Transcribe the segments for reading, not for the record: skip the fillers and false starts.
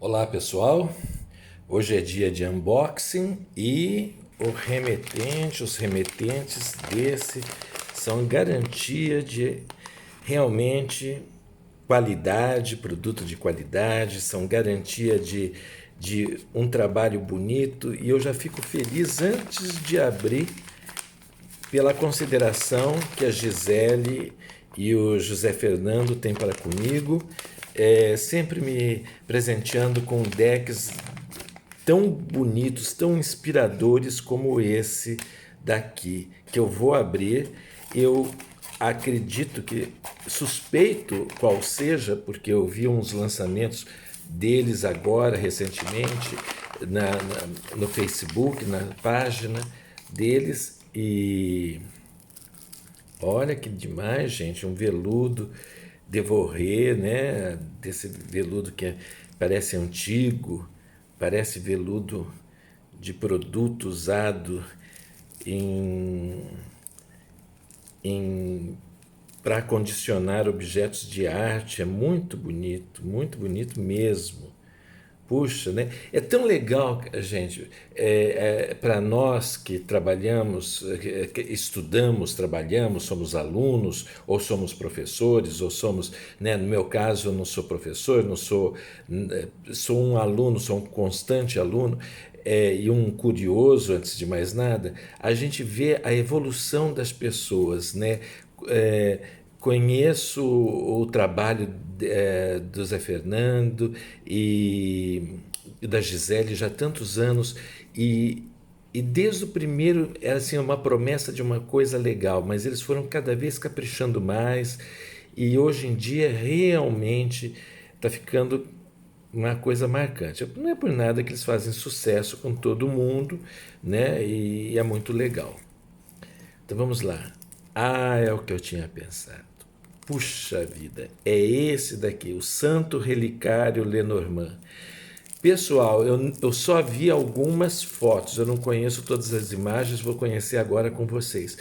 Olá pessoal, hoje é dia de unboxing e os remetentes desse são garantia de realmente qualidade, produto de qualidade, são garantia de um trabalho bonito e eu já fico feliz antes de abrir pela consideração que a Gisele e o José Fernando têm para comigo, sempre me presenteando com decks tão bonitos, tão inspiradores como esse daqui, que eu vou abrir. Eu acredito que, suspeito qual seja, porque eu vi uns lançamentos deles agora, recentemente, no Facebook, na página deles, e olha que demais, gente, um veludo Devorrer, né? Desse veludo que parece antigo, parece veludo de produto usado em, em para acondicionar objetos de arte. É muito bonito mesmo. Puxa, né? É tão legal, gente, para nós que trabalhamos, que estudamos, trabalhamos, somos alunos, ou somos professores, ou somos, né, no meu caso, eu não sou professor, não sou, sou um aluno, sou um constante aluno, e um curioso, antes de mais nada, a gente vê a evolução das pessoas, né? É, Conheço o trabalho do Zé Fernando e da Gisele já há tantos anos e desde o primeiro era assim uma promessa de uma coisa legal, mas eles foram cada vez caprichando mais e hoje em dia realmente está ficando uma coisa marcante. Não é por nada que eles fazem sucesso com todo mundo, né? E é muito legal. Então vamos lá. Ah, é o que eu tinha pensado. Puxa vida, é esse daqui, o Santo Relicário Lenormand. Pessoal, eu só vi algumas fotos, eu não conheço todas as imagens, vou conhecer agora com vocês.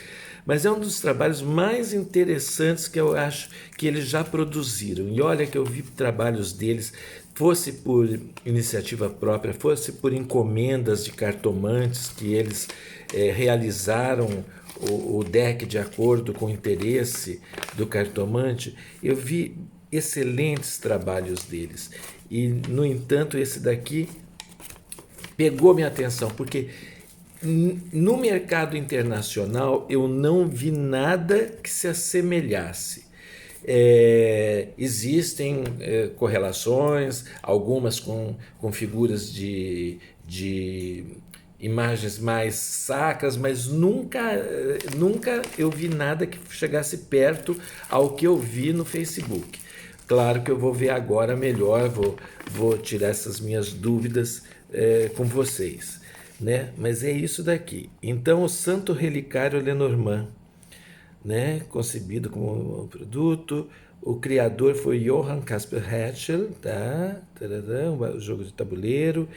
Mas é um dos trabalhos mais interessantes que eu acho que eles já produziram. E olha que eu vi trabalhos deles, fosse por iniciativa própria, fosse por encomendas de cartomantes que eles realizaram o deck de acordo com o interesse do cartomante. Eu vi excelentes trabalhos deles. E, no entanto, esse daqui pegou minha atenção, porque no mercado internacional eu não vi nada que se assemelhasse. Existem correlações, algumas com figuras de imagens mais sacras, mas nunca eu vi nada que chegasse perto ao que eu vi no Facebook. Claro que eu vou ver agora melhor, vou tirar essas minhas dúvidas com vocês, né? Mas é isso daqui. Então, o Santo Relicário Lenormand, né? Concebido como um produto. O criador foi Johann Caspar Hetschel, tá? Tadadã, o jogo de tabuleiro.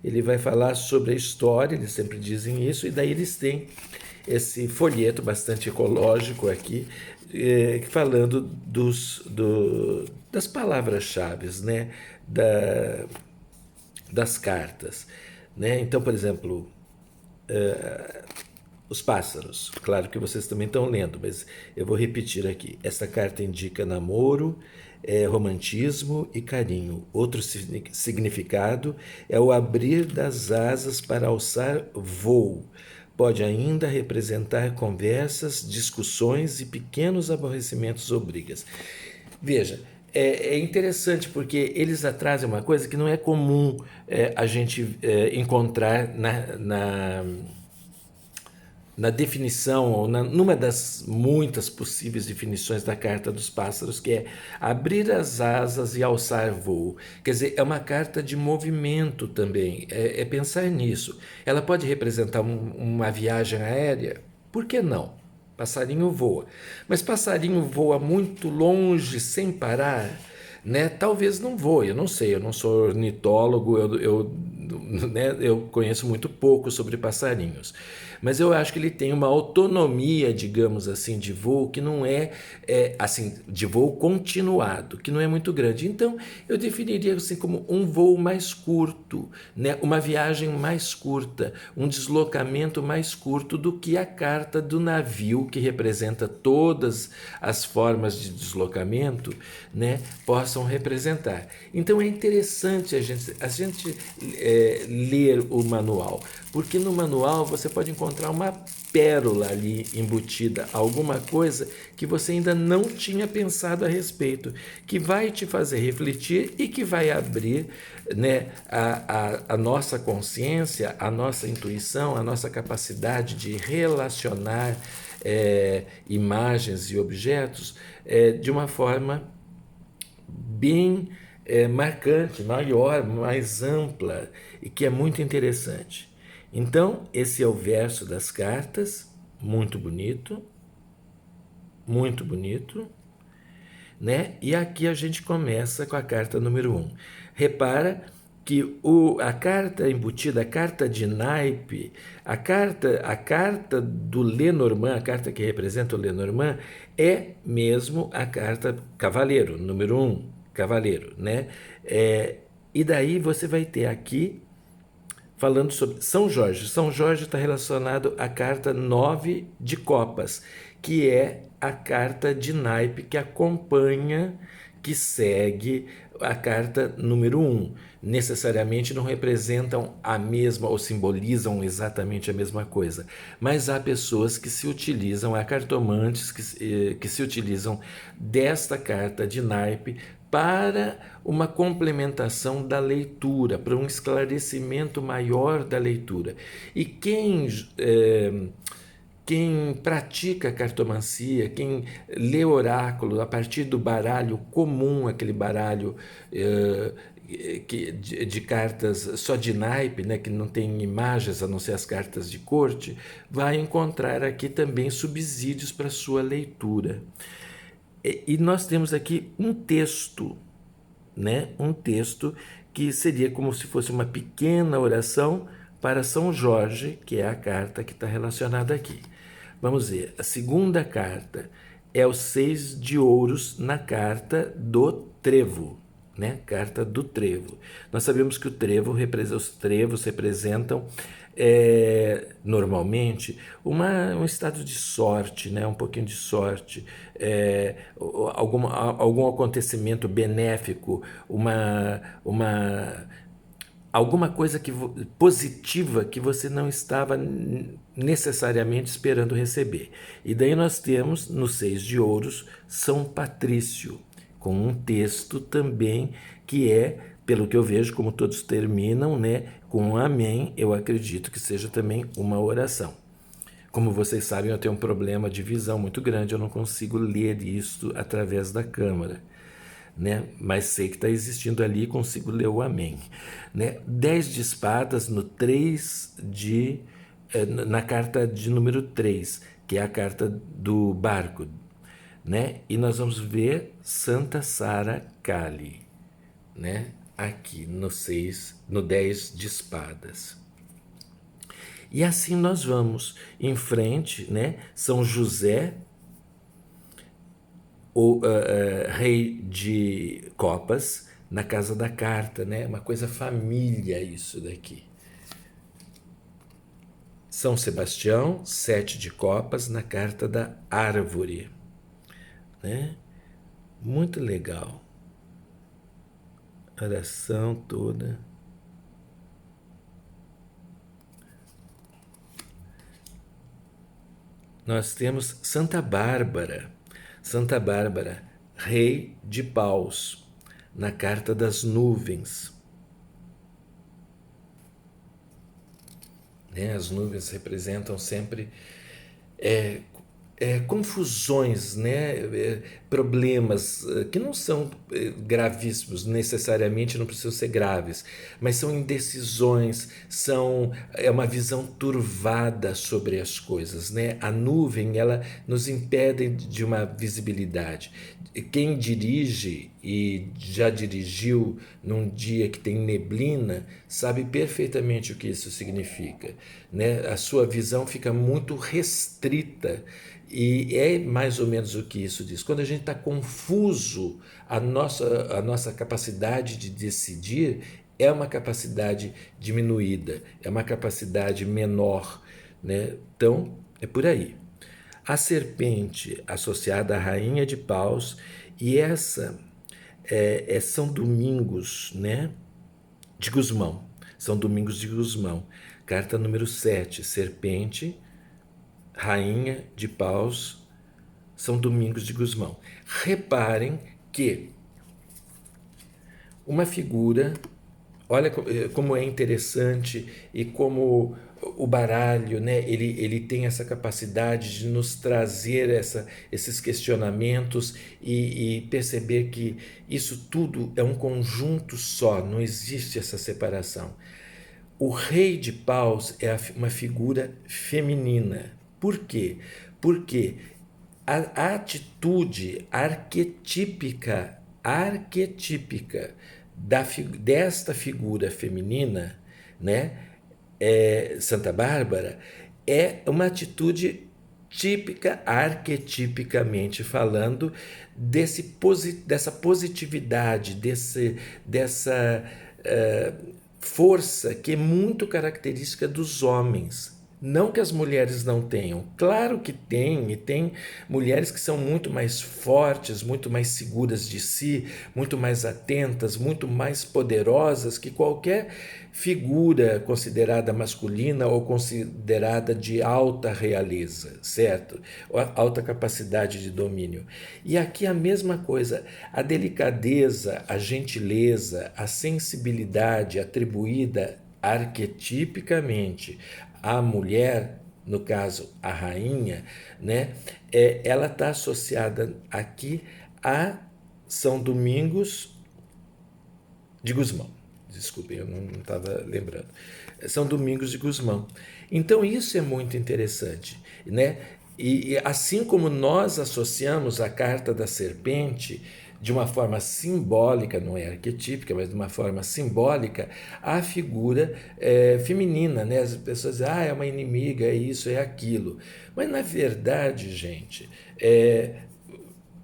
Ele vai falar sobre a história, eles sempre dizem isso, e daí eles têm esse folheto bastante ecológico aqui, falando das palavras-chave, né? Das cartas. Né? Então, por exemplo, os pássaros. Claro que vocês também estão lendo, mas eu vou repetir aqui. Essa carta indica namoro, romantismo e carinho. Outro significado é o abrir das asas para alçar voo. Pode ainda representar conversas, discussões e pequenos aborrecimentos ou brigas. Veja, é interessante porque eles trazem uma coisa que não é comum a gente encontrar na definição, ou numa das muitas possíveis definições da Carta dos Pássaros, que é abrir as asas e alçar voo. Quer dizer, é uma carta de movimento também, é pensar nisso. Ela pode representar uma viagem aérea? Por que não? Passarinho voa. Mas passarinho voa muito longe, sem parar, né? Talvez não voe, eu não sei, eu não sou ornitólogo, né? Eu conheço muito pouco sobre passarinhos, mas eu acho que ele tem uma autonomia, digamos assim, de voo que não assim, de voo continuado, que não é muito grande. Então, eu definiria assim como um voo mais curto, né? Uma viagem mais curta, um deslocamento mais curto do que a carta do navio, que representa todas as formas de deslocamento, né? Possam representar. Então, é interessante a gente ler o manual, porque no manual você pode encontrar uma pérola ali embutida, alguma coisa que você ainda não tinha pensado a respeito, que vai te fazer refletir e que vai abrir, né, a nossa consciência, a nossa intuição, a nossa capacidade de relacionar imagens e objetos de uma forma bem marcante, maior, mais ampla e que é muito interessante. Então, esse é o verso das cartas, muito bonito, né? E aqui a gente começa com a carta número 1. Repara que a carta embutida, a carta de naipe, a carta do Lenormand, a carta que representa o Lenormand, é mesmo a carta cavaleiro, número 1, cavaleiro, né? E daí você vai ter aqui falando sobre São Jorge. São Jorge está relacionado à carta 9 de copas, que é a carta de naipe que acompanha, que segue a carta número 1. Necessariamente não representam a mesma ou simbolizam exatamente a mesma coisa, mas há pessoas que se utilizam, há cartomantes que se utilizam desta carta de naipe para uma complementação da leitura, para um esclarecimento maior da leitura. E quem pratica cartomancia, quem lê oráculo a partir do baralho comum, aquele baralho de cartas só de naipe, né, que não tem imagens a não ser as cartas de corte, vai encontrar aqui também subsídios para sua leitura. E nós temos aqui um texto, né? Um texto que seria como se fosse uma pequena oração para São Jorge, que é a carta que está relacionada aqui. Vamos ver, a segunda carta é o 6 de ouros na carta do trevo, né? Carta do trevo. Nós sabemos que os trevos representam normalmente um estado de sorte, né? Um pouquinho de sorte, algum acontecimento benéfico, alguma coisa positiva que você não estava necessariamente esperando receber. E daí nós temos, no 6 de ouros, São Patrício, com um texto também que pelo que eu vejo, como todos terminam, né, com um amém, eu acredito que seja também uma oração. Como vocês sabem, eu tenho um problema de visão muito grande, eu não consigo ler isso através da câmera, né? Mas sei que está existindo ali e consigo ler o amém. Né? 10 de espadas no 3 na carta de número 3, que é a carta do barco. Né? E nós vamos ver Santa Sara Cali, né? Aqui no 10 de espadas. E assim nós vamos em frente, né? São José, o rei de copas, na casa da carta, né? Uma coisa família isso daqui. São Sebastião, 7 de copas, na carta da árvore, né? Muito legal. A oração toda. Nós temos Santa Bárbara, rei de paus, na carta das nuvens. Né? As nuvens representam sempre confusões, né? Problemas que não são gravíssimos necessariamente, não precisam ser graves, mas são indecisões, é uma visão turvada sobre as coisas, né? A nuvem, ela nos impede de uma visibilidade. Quem dirige e já dirigiu num dia que tem neblina, sabe perfeitamente o que isso significa, né? A sua visão fica muito restrita e é mais ou menos o que isso diz. Quando a gente está confuso, a nossa capacidade de decidir é uma capacidade diminuída, é uma capacidade menor, né? Então, é por aí. A serpente associada à rainha de paus, e essa São Domingos, né, de Gusmão. São Domingos de Gusmão. Carta número 7, serpente, rainha de paus, São Domingos de Gusmão. Reparem que uma figura, olha como é interessante e como o baralho, né, ele tem essa capacidade de nos trazer esses questionamentos e perceber que isso tudo é um conjunto só, não existe essa separação. O rei de paus é uma figura feminina. Por quê? Porque a atitude arquetípica desta figura feminina, né, Santa Bárbara, é uma atitude típica, arquetipicamente falando, dessa positividade, dessa força que é muito característica dos homens. Não que as mulheres não tenham, claro que tem, e tem mulheres que são muito mais fortes, muito mais seguras de si, muito mais atentas, muito mais poderosas que qualquer figura considerada masculina ou considerada de alta realeza, certo? Alta capacidade de domínio. E aqui a mesma coisa, a delicadeza, a gentileza, a sensibilidade atribuída arquetipicamente à mulher, no caso a rainha, né, ela está associada aqui a São Domingos de Gusmão. Desculpem, eu não estava lembrando. São Domingos de Gusmão. Então isso é muito interessante, né? E assim como nós associamos a carta da serpente de uma forma simbólica, não é arquetípica, mas de uma forma simbólica, à figura feminina, né? As pessoas dizem, é uma inimiga, é isso, é aquilo. Mas na verdade, gente,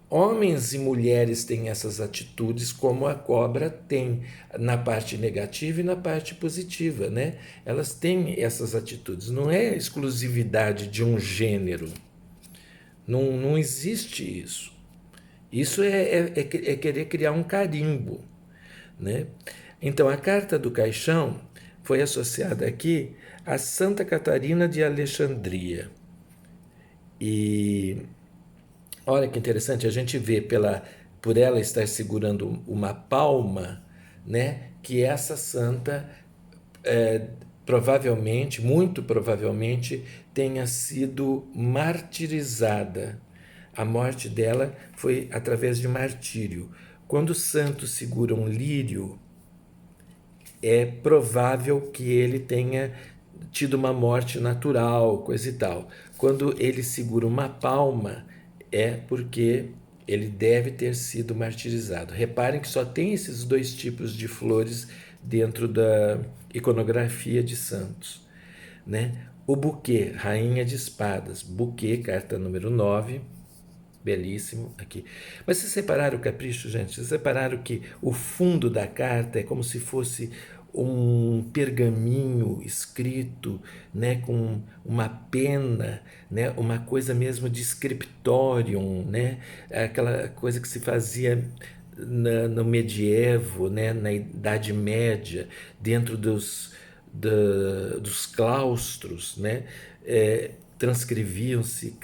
homens e mulheres têm essas atitudes como a cobra tem, na parte negativa e na parte positiva, né? Elas têm essas atitudes, não é exclusividade de um gênero, não existe isso. Isso é querer criar um carimbo, né? Então, a carta do caixão foi associada aqui a Santa Catarina de Alexandria. E olha que interessante, a gente vê por ela estar segurando uma palma, né, que essa santa provavelmente, muito provavelmente, tenha sido martirizada. A morte dela foi através de martírio. Quando o santo segura um lírio, é provável que ele tenha tido uma morte natural, coisa e tal. Quando ele segura uma palma, é porque ele deve ter sido martirizado. Reparem que só tem esses dois tipos de flores dentro da iconografia de santos, né? O buquê, rainha de espadas, buquê, carta número 9, belíssimo aqui. Mas vocês separaram o capricho, gente? Vocês separaram que o fundo da carta é como se fosse um pergaminho escrito, né, com uma pena, né, uma coisa mesmo de scriptorium, né, aquela coisa que se fazia no medievo, né, na Idade Média, dentro dos claustros, né, transcreviam-se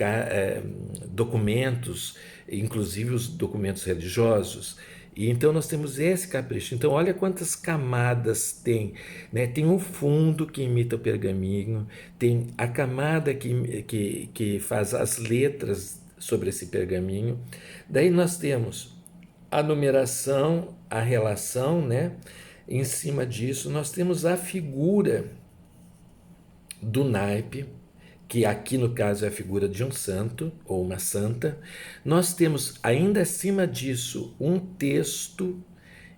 documentos, inclusive os documentos religiosos. E então nós temos esse capricho. Então olha quantas camadas tem, né? Tem um fundo que imita o pergaminho, tem a camada que faz as letras sobre esse pergaminho. Daí nós temos a numeração, a relação, né? Em cima disso nós temos a figura do naipe, que aqui no caso é a figura de um santo ou uma santa. Nós temos ainda acima disso um texto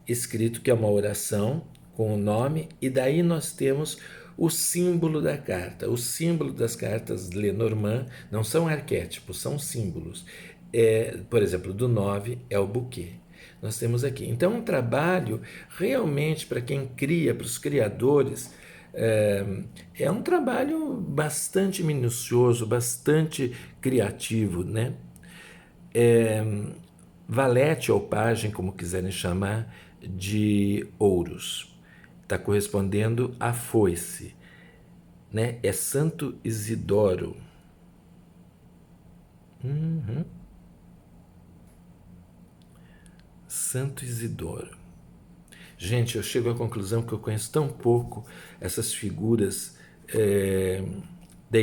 escrito que é uma oração com o nome, e daí nós temos o símbolo da carta. O símbolo das cartas Lenormand não são arquétipos, são símbolos. Por exemplo, do 9 é o buquê. Nós temos aqui. Então, um trabalho realmente para quem cria, para os criadores, é um trabalho bastante minucioso, bastante criativo, né? Valete ou pajem, como quiserem chamar, de ouros. Está correspondendo à foice, né? É Santo Isidoro. Santo Isidoro. Gente, eu chego à conclusão que eu conheço tão pouco essas figuras da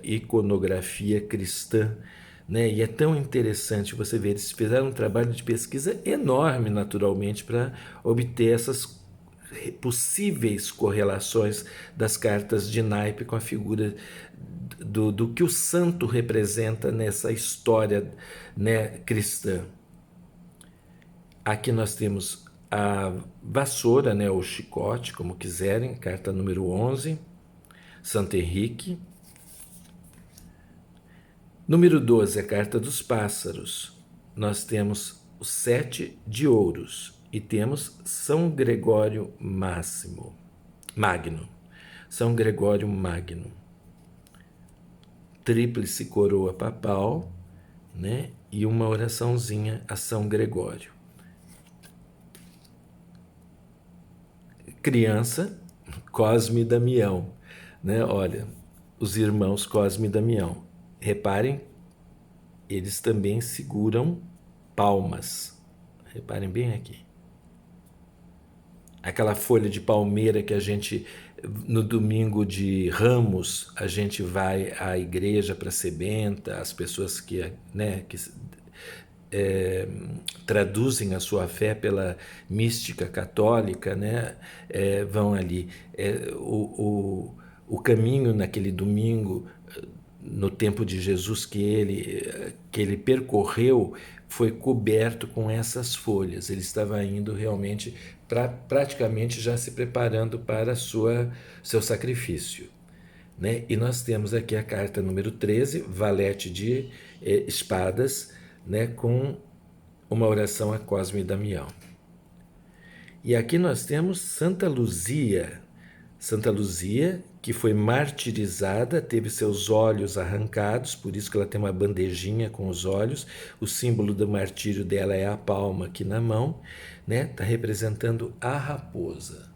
iconografia cristã, né? E é tão interessante você ver, eles fizeram um trabalho de pesquisa enorme, naturalmente, para obter essas possíveis correlações das cartas de naipe com a figura do que o santo representa nessa história, né, cristã. Aqui nós temos a vassoura, né, ou chicote, como quiserem, carta número 11, Santo Henrique. Número 12, a carta dos pássaros. Nós temos o 7 de ouros e temos São Gregório Magno. São Gregório Magno. Tríplice coroa papal, né? E uma oraçãozinha a São Gregório. Criança, Cosme e Damião, né? Olha, os irmãos Cosme e Damião. Reparem, eles também seguram palmas. Reparem bem aqui. Aquela folha de palmeira que a gente, no domingo de Ramos, a gente vai à igreja para ser benta, as pessoas que, né, que traduzem a sua fé pela mística católica, né, vão ali. O caminho naquele domingo, no tempo de Jesus, que ele percorreu, foi coberto com essas folhas. Ele estava indo realmente, praticamente já se preparando para seu sacrifício. Né? E nós temos aqui a carta número 13, valete de espadas, né? Com uma oração a Cosme e Damião. E aqui nós temos Santa Luzia. Santa Luzia, que foi martirizada, teve seus olhos arrancados, por isso que ela tem uma bandejinha com os olhos. O símbolo do martírio dela é a palma aqui na mão, né? Está representando a raposa.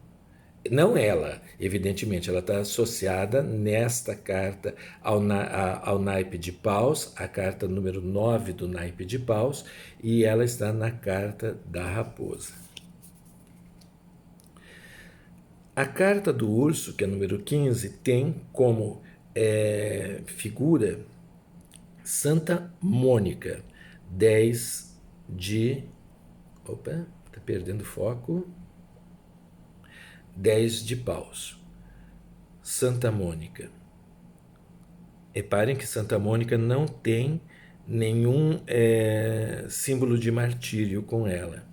Não ela, evidentemente, ela está associada nesta carta ao naipe de paus, a carta número 9 do naipe de paus, e ela está na carta da raposa. A carta do urso, que é número 15, tem como figura Santa Mônica, 10 de... Opa, está perdendo foco. 10 de paus. Santa Mônica. Reparem que Santa Mônica não tem nenhum símbolo de martírio com ela,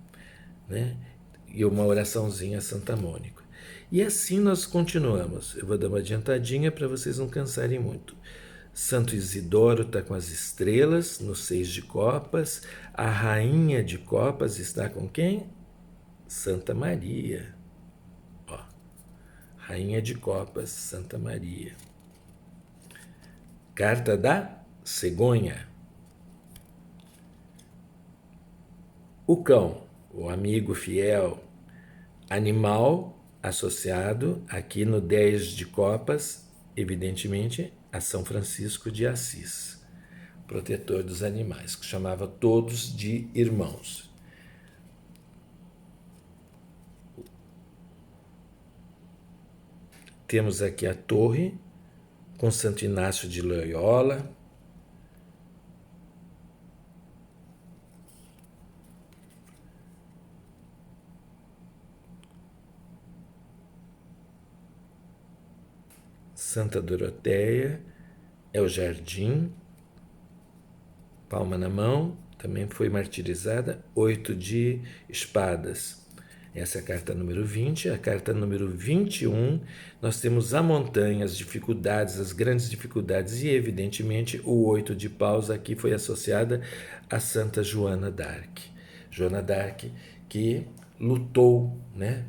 né? E uma oraçãozinha a Santa Mônica. E assim nós continuamos. Eu vou dar uma adiantadinha para vocês não cansarem muito. Santo Isidoro está com as estrelas no 6 de copas. A rainha de copas está com quem? Santa Maria. Ó, rainha de copas, Santa Maria. Carta da cegonha. O cão, o amigo fiel, animal associado aqui no 10 de copas, evidentemente, a São Francisco de Assis, protetor dos animais, que chamava todos de irmãos. Temos aqui a torre com Santo Inácio de Loyola. Santa Doroteia, é o jardim, palma na mão, também foi martirizada. 8 de espadas. Essa é a carta número 20. A carta número 21, nós temos a montanha, as dificuldades, as grandes dificuldades e, evidentemente, o 8 de paus aqui foi associada a Santa Joana d'Arc. Joana d'Arc que lutou, né,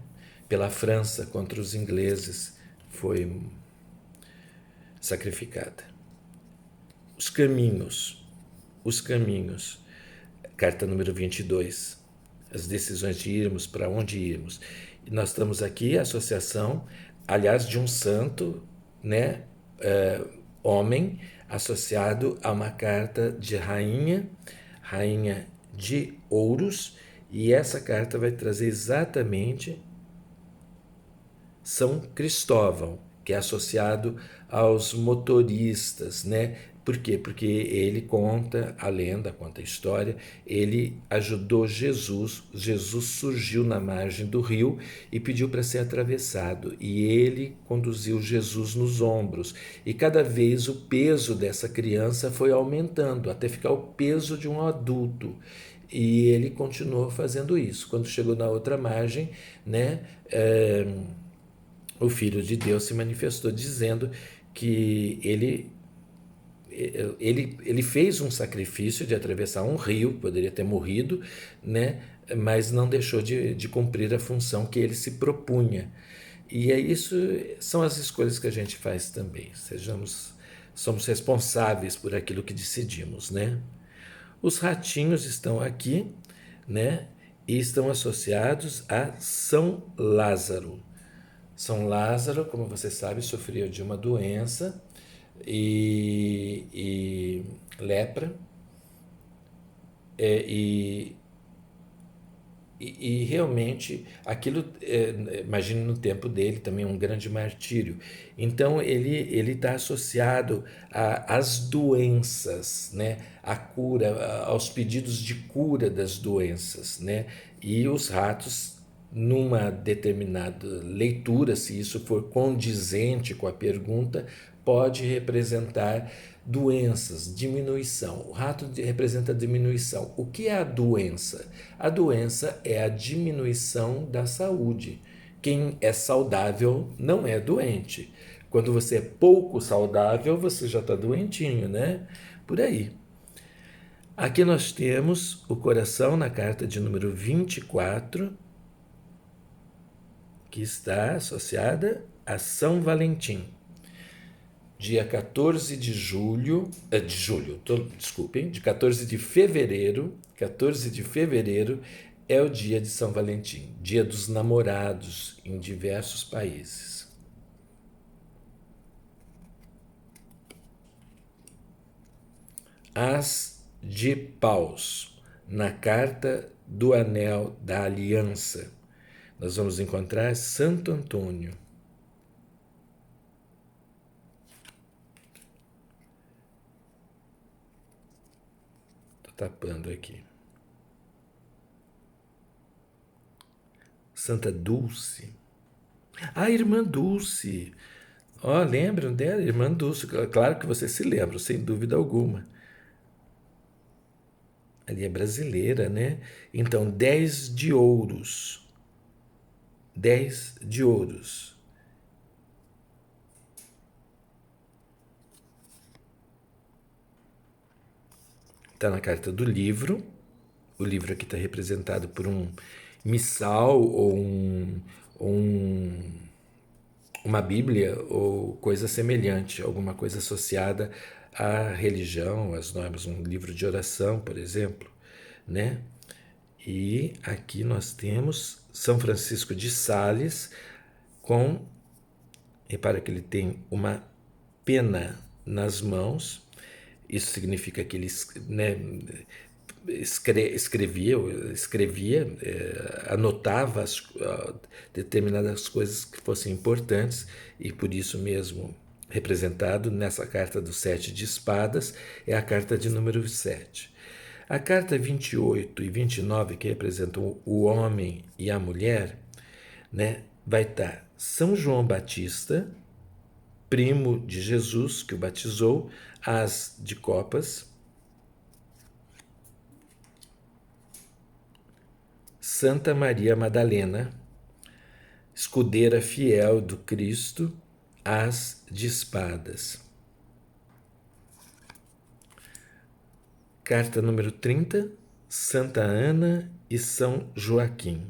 pela França contra os ingleses, foi sacrificada. Os caminhos, os caminhos. Carta número 22. As decisões de irmos, para onde irmos. E nós estamos aqui, a associação, aliás, de um santo, né, homem, associado a uma carta de rainha de ouros, e essa carta vai trazer exatamente São Cristóvão, que é associado aos motoristas, né? Por quê? Porque ele conta a lenda, conta a história, ele ajudou Jesus, Jesus surgiu na margem do rio e pediu para ser atravessado, e ele conduziu Jesus nos ombros, e cada vez o peso dessa criança foi aumentando, até ficar o peso de um adulto, e ele continuou fazendo isso. Quando chegou na outra margem, né, o Filho de Deus se manifestou dizendo que ele fez um sacrifício de atravessar um rio, poderia ter morrido, né? Mas não deixou de cumprir a função que ele se propunha. E é isso, são as escolhas que a gente faz também. Somos responsáveis por aquilo que decidimos, né? Os ratinhos estão aqui, né? E estão associados a São Lázaro. São Lázaro, como você sabe, sofria de uma doença e lepra, e, e realmente aquilo, imagine no tempo dele também um grande martírio. Então ele está associado às doenças, né? À cura, aos pedidos de cura das doenças, né? E os ratos, numa determinada leitura, se isso for condizente com a pergunta, pode representar doenças, diminuição. O rato representa diminuição. O que é a doença? A doença é a diminuição da saúde. Quem é saudável não é doente. Quando você é pouco saudável, você já está doentinho, né? Por aí. Aqui nós temos o coração na carta de número 24, que está associada a São Valentim. Dia 14 de de 14 de fevereiro, 14 de fevereiro é o dia de São Valentim, dia dos namorados em diversos países. As de paus, na carta do anel da aliança, nós vamos encontrar Santo Antônio. Estou tapando aqui. Santa Dulce. Ah, Irmã Dulce. Ó, lembram dela? Irmã Dulce. Claro que você se lembra, sem dúvida alguma. Ali é brasileira, né? Então, 10 de ouros. 10 de ouros. Está na carta do livro. O livro aqui está representado por um missal ou uma Bíblia ou coisa semelhante, alguma coisa associada à religião, às normas, um livro de oração, por exemplo, né? E aqui nós temos São Francisco de Sales repara que ele tem uma pena nas mãos. Isso significa que ele, né, escrevia, anotava determinadas coisas que fossem importantes, e por isso mesmo representado nessa carta do 7 de espadas, é a carta de número 7. A carta 28 e 29, que representam o homem e a mulher, né, vai estar São João Batista, primo de Jesus, que o batizou, as de copas, Santa Maria Madalena, escudeira fiel do Cristo, as de espadas. Carta número 30, Santa Ana e São Joaquim.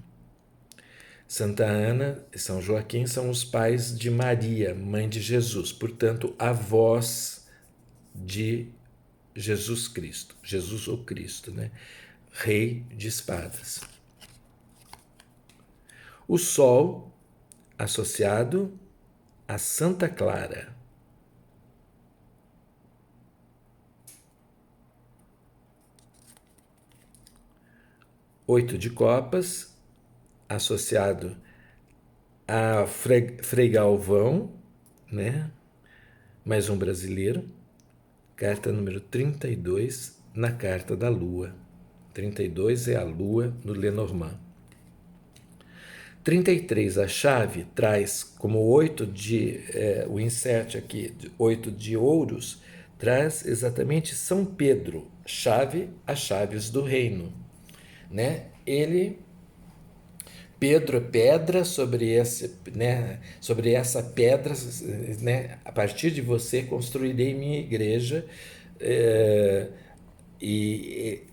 Santa Ana e São Joaquim são os pais de Maria, mãe de Jesus, portanto, avós de Jesus Cristo, Jesus o Cristo, né? Rei de espadas. O Sol, associado a Santa Clara. Oito de copas, associado a Frei Galvão, né? Mais um brasileiro. Carta número 32, na Carta da Lua. 32 é a Lua no Lenormand. 33, a chave, traz como 8 de... o insert aqui, 8 de ouros, traz exatamente São Pedro, chave, as chaves do reino. Né? Pedro é pedra, sobre essa pedra, né? A partir de você construirei minha igreja, e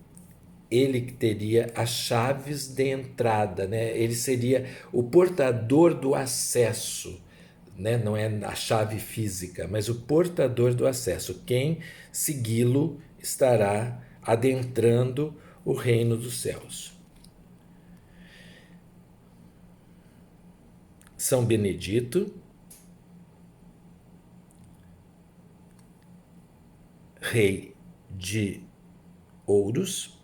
ele teria as chaves de entrada, né? Ele seria o portador do acesso, né? Não é a chave física, mas o portador do acesso. Quem segui-lo estará adentrando o reino dos céus. São Benedito, rei de ouros,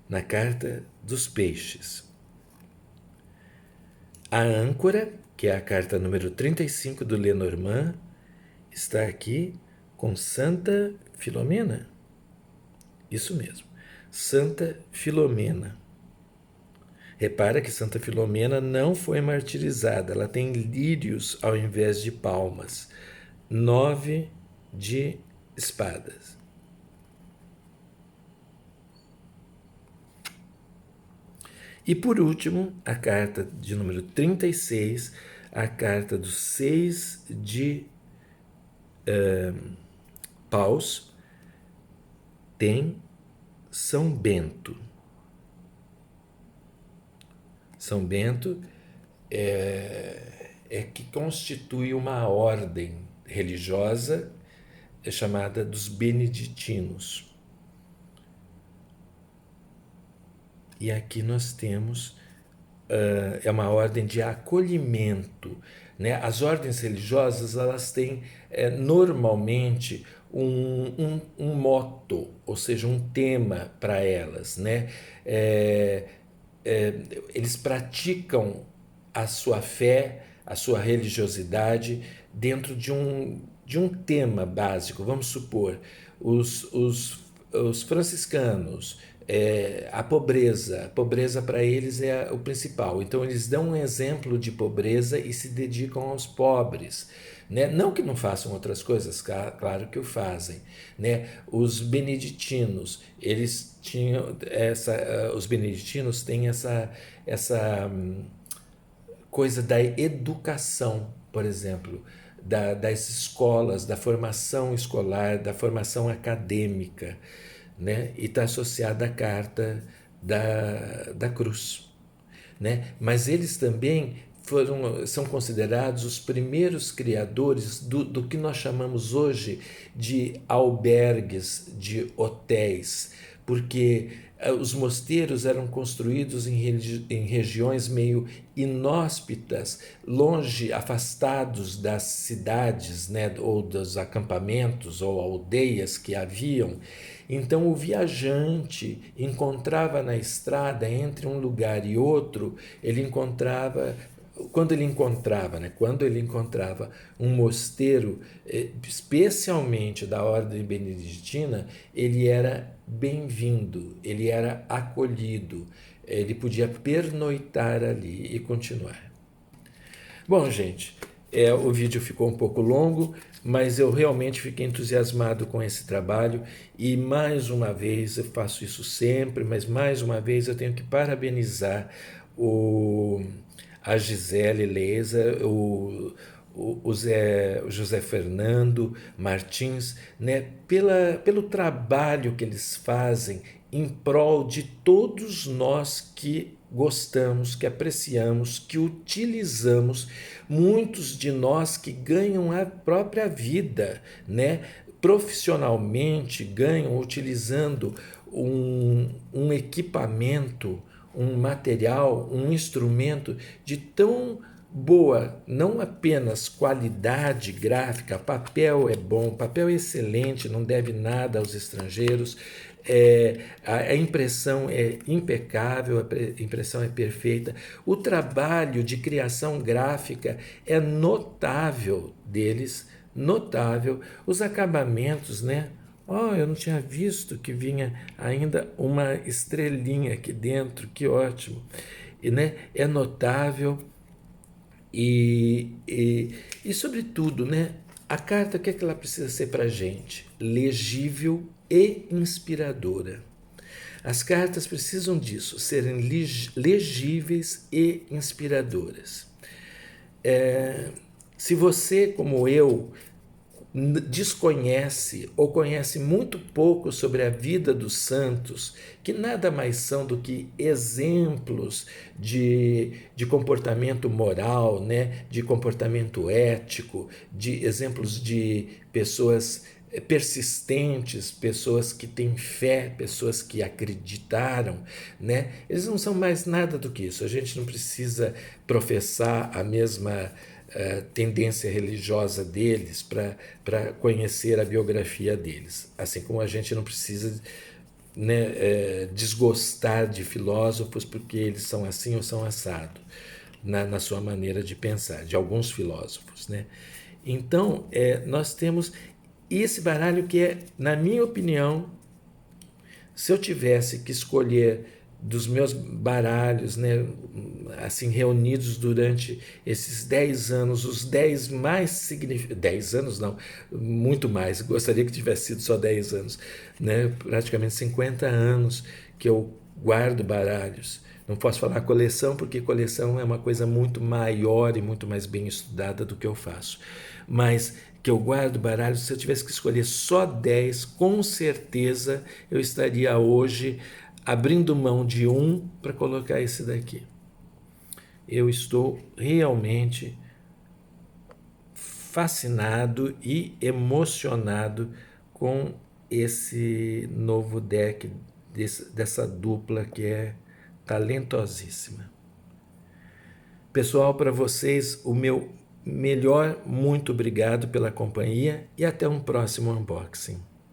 na Carta dos Peixes. A âncora, que é a carta número 35 do Lenormand, está aqui com Santa Filomena. Isso mesmo, Santa Filomena. Repara que Santa Filomena não foi martirizada, ela tem lírios ao invés de palmas. 9 de espadas. E por último, a carta de número 36, a carta dos 6 de paus, tem São Bento. São Bento é que constitui uma ordem religiosa chamada dos beneditinos. E aqui nós temos, é uma ordem de acolhimento. Né? As ordens religiosas, elas têm normalmente um motto, ou seja, um tema para elas. Né? Eles praticam a sua fé, a sua religiosidade dentro de um tema básico. Vamos supor, os franciscanos, a pobreza para eles é o principal. Então eles dão um exemplo de pobreza e se dedicam aos pobres. Né? Não que não façam outras coisas, claro que o fazem. Né? Os beneditinos, eles tinham os beneditinos têm essa coisa da educação, por exemplo, das escolas, da formação escolar, da formação acadêmica, né? E está associada à carta da cruz. Né? Mas eles também são considerados os primeiros criadores do que nós chamamos hoje de albergues, de hotéis, porque os mosteiros eram construídos em regiões meio inóspitas, longe, afastados das cidades, né, ou dos acampamentos ou aldeias que haviam. Então o viajante encontrava na estrada, entre um lugar e outro, quando ele encontrava um mosteiro, especialmente da ordem beneditina, ele era bem-vindo, ele era acolhido, ele podia pernoitar ali e continuar. Bom, gente, O vídeo ficou um pouco longo, mas eu realmente fiquei entusiasmado com esse trabalho e mais uma vez, eu faço isso sempre, mas mais uma vez eu tenho que parabenizar o, a Gisele Leisa, o José Fernando Martins, né, pelo trabalho que eles fazem em prol de todos nós que gostamos, que apreciamos, que utilizamos, muitos de nós que ganham a própria vida, né? Profissionalmente ganham utilizando um equipamento, um material, um instrumento de tão boa, não apenas qualidade gráfica, papel é bom, papel é excelente, não deve nada aos estrangeiros, a impressão é impecável, a impressão é perfeita, o trabalho de criação gráfica é notável deles, notável, os acabamentos, né? Oh, eu não tinha visto que vinha ainda uma estrelinha aqui dentro, que ótimo. E, né, é notável e sobretudo, né, a carta, o que é que ela precisa ser para a gente? Legível e inspiradora. As cartas precisam disso, serem legíveis e inspiradoras. Se você, como eu, desconhece ou conhece muito pouco sobre a vida dos santos, que nada mais são do que exemplos de comportamento moral, né? De comportamento ético, de exemplos de pessoas persistentes, pessoas que têm fé, pessoas que acreditaram, né? Eles não são mais nada do que isso. A gente não precisa professar a mesma tendência religiosa deles para conhecer a biografia deles. Assim como a gente não precisa, né, desgostar de filósofos porque eles são assim ou são assado, na sua maneira de pensar, de alguns filósofos. Né? Então, nós temos esse baralho que é, na minha opinião, se eu tivesse que escolher dos meus baralhos, né, assim, reunidos durante esses 10 anos, os 10 mais significativos, 10 anos não, muito mais, gostaria que tivesse sido só 10 anos, né, praticamente 50 anos que eu guardo baralhos. Não posso falar coleção, porque coleção é uma coisa muito maior e muito mais bem estudada do que eu faço. Mas que eu guardo baralhos, se eu tivesse que escolher só 10, com certeza eu estaria hoje abrindo mão de um para colocar esse daqui. Eu estou realmente fascinado e emocionado com esse novo deck, dessa dupla que é talentosíssima. Pessoal, para vocês, o meu melhor muito obrigado pela companhia e até um próximo unboxing.